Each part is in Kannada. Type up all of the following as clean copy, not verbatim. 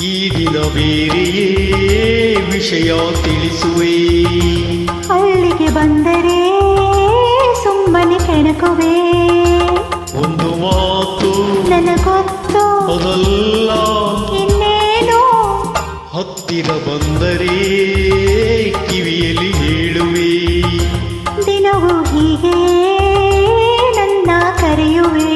ಈ ದಿನ ಬೇರೆಯೇ ವಿಷಯ ತಿಳಿಸುವೆ. ಅಲ್ಲಿಗೆ ಬಂದರೆ ಸುಮ್ಮನೆ ಕೆಣಕುವೆ. ಒಂದು ಮಾತು ನನಗೊತ್ತು ಅದಲ್ಲ ಇನ್ನೇನು. ಹತ್ತಿರ ಬಂದರೆ ಕಿವಿಯಲ್ಲಿ ಹೇಳುವೆ. ದಿನವೂ ಹೀಗೆ ನನ್ನ ಕರೆಯುವೆ.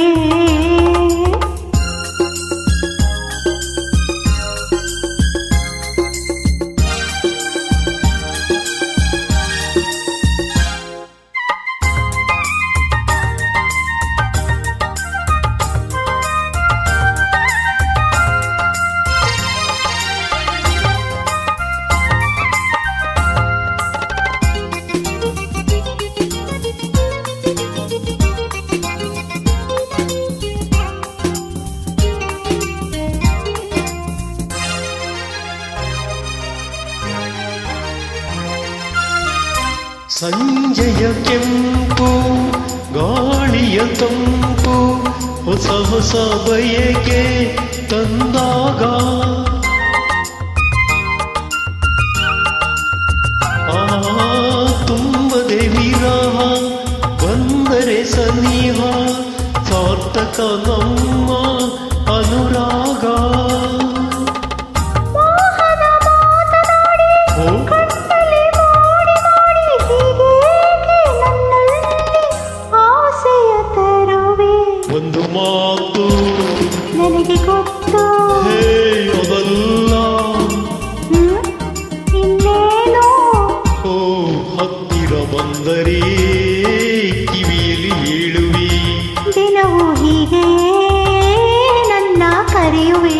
ಸಂಜೆಯ ಕೆಂಪು ಗಾಳಿಯ ತಂಪು ಹೊಸ ಹೊಸ ಬಯಕೆ ತಂದಾಗ ತುಂಬದೆ ವಿರಹ ಬಂದರೆ ಸನಿಹ ಸಾರ್ಥಕ ನಮ್ಮ ಅನುರಾಗ. ಒಂದು ಮಾತು ನನಗೆ ಗೊತ್ತು ಹೇ ಅದಲ್ಲ ಇನ್ನೇನು. ಓ ಹತ್ತಿರ ಬಂದರೆ ಕಿವಿಯಲ್ಲಿ ಹೇಳುವೆ. ದಿನವೂ ಹೀಗೆ ನನ್ನ ಕರೆಯುವೆ.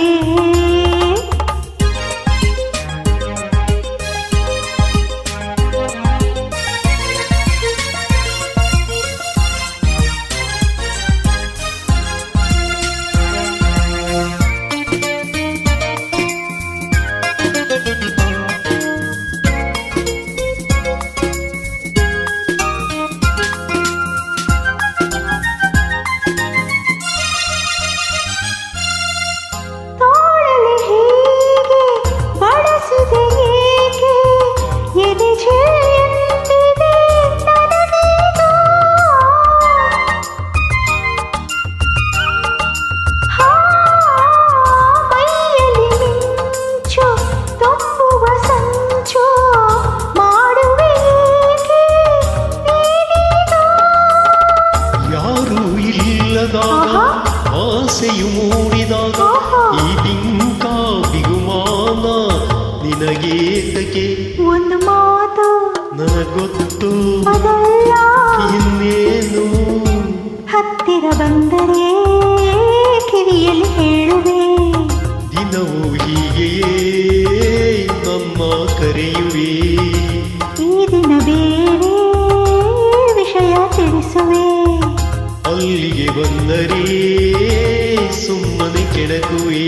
ಆಸೆಯು ಮೂಡಿದಾಗ ಈ ಬಿಂಕ ಬಿಗುಮಾನ ನಿನಗೇತಕ್ಕೆ. ಒಂದು ಮಾತು ನನಗೊತ್ತು ಅದಲ್ಲ ಇನ್ನೇನು. ಹತ್ತಿರ ಬಂದರೆ ಕಿವಿಯಲ್ಲಿ ಹೇಳುವೆ. ದಿನವೂ ಹೀಗೆಯೇ ನಮ್ಮ ಕರೆಯುವೆ. ಈ ದಿನ ಬೇರೆ ವಿಷಯ ತಿಳಿಸುವೆ. ಅಲ್ಲಿಗೆ ಬಂದರೆ ಸುಮ್ಮನೆ ಕೆಣಕುವೆ.